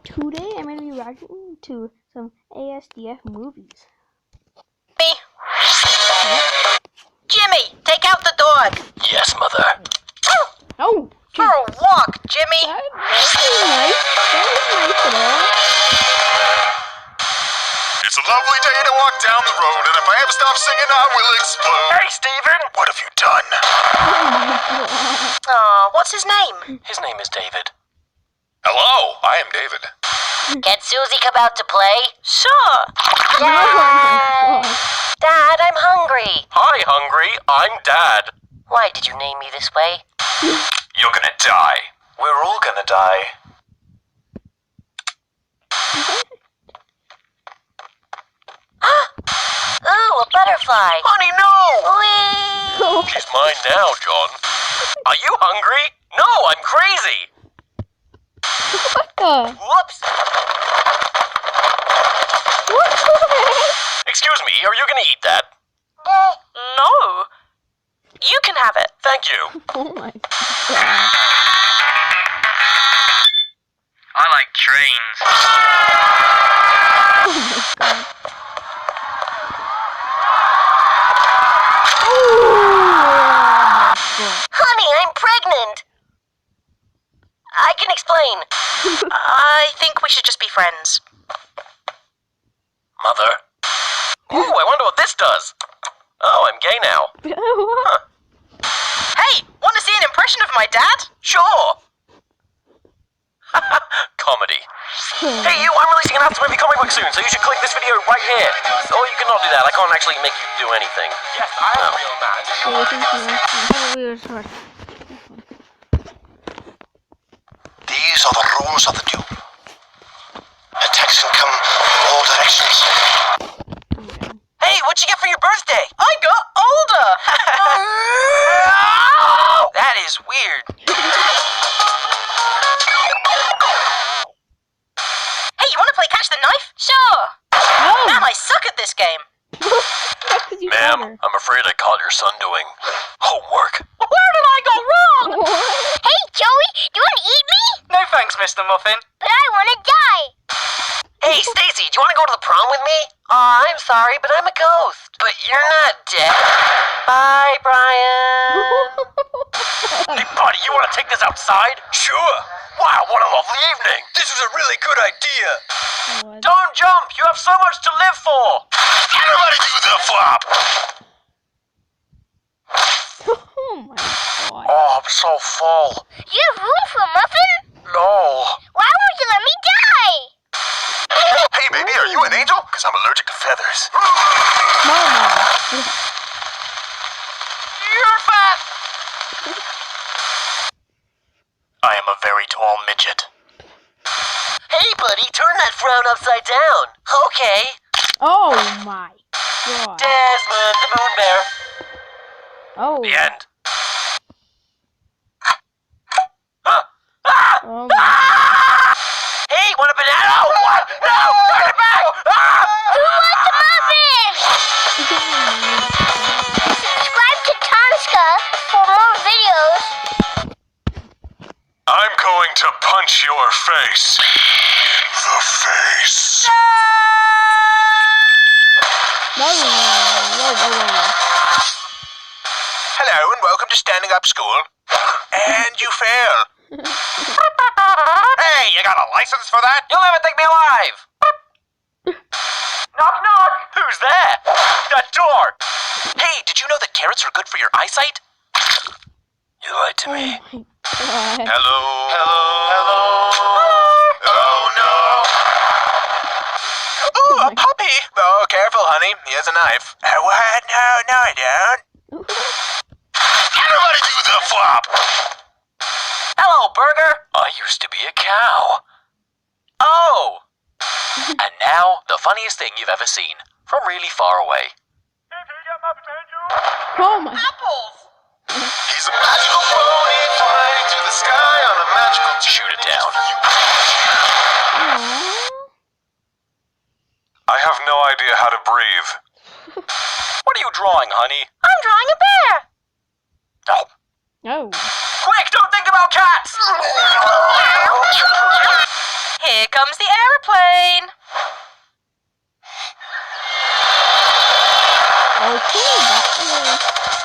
Today I'm going to be reacting to some ASDF movies. Me? Jimmy, take out the dog. Yes, Mother. Oh! For a walk, Jimmy. That was nice. That was nice at all. It's a lovely day to walk down the road, and if I ever stop singing, I will explode. Hey, Stephen! What have you done? Aw, what's his name? His name is David. Hello, I am David. Can Susie come out to play? Sure. Oh my God. Dad, I'm hungry. Hi, Hungry. I'm Dad. Why did you name me this way? You're gonna die. We're all gonna die. Ooh, a butterfly. Honey, no! Whee! She's mine now, John. Are you hungry? No, I'm crazy. Whoops. Excuse me, are you gonna eat that? No. You can have it. Thank you. Oh my God. I like trains. Oh my God. Honey, I'm pregnant. I can explain. I think we should just be friends. Mother. Ooh, I wonder what this does. Oh, I'm gay now. What? Hey, want to see an impression of my dad? Sure. Comedy. Hey, you, I'm releasing an after movie comic book soon, so you should click this video right here. Or you cannot do that. I can't actually make you do anything. Yes, I am a real man. These are the rules of the duel. Attacks can come from all directions. Hey, what'd you get for your birthday? I got older. That is weird. Hey, you want to play catch the knife? Sure. Oh! Man, I suck at this game. Because you caught her. Ma'am, I'm afraid I caught your son doing homework. Where did I go wrong? What? Hey, Joey, do you want to eat me? No thanks, Mr. Muffin. But I want to die. Hey, Stacy, do you want to go to the prom with me? I'm sorry, but I'm a ghost. But you're not dead. Bye, Brian. Hey, buddy, you want to take this outside? Sure. Wow, what a lovely evening. This is a really good idea. What? Don't jump. You have so much to live for. Everybody do the flop. Oh my God. Oh, I'm so full. You have room for a muffin? No. Why won't you let me die? Hey, baby, are you an angel? Because I'm allergic to feathers. Mama. You're fat. I am a very tall midget. Hey, buddy, turn that frown upside down. Okay. Oh my God. Desmond, the moon bear. Oh. The end. Oh my God. Hey, want a banana? Oh, what? No! Turn it back! Who wants a muffin? Subscribe to Tonska for more videos. I'm going to punch your face. In the face. Whoa. Hello and welcome to Standing Up School. And you fail. Hey, you got a license for that? You'll never take me alive! Knock, knock! Who's there? That door! Hey, did you know that carrots are good for your eyesight? You lied to Oh me. my God. Hello. Hello. Hello. Oh no. Ooh, a puppy. Oh, careful, honey. Here's a knife. What? No, I don't. Everybody do the flop. Hello, Burger! I used to be a cow. Oh! And now, the funniest thing you've ever seen. From really far away. Oh my. Apples. He's a magical pony flying through the sky on a magical Shoot it down. Aww. I have no idea how to breathe. What are you drawing, honey? I'm drawing a bear. Oh. Oh. Quick, don't think about cats! Here comes the aeroplane. Okay, that is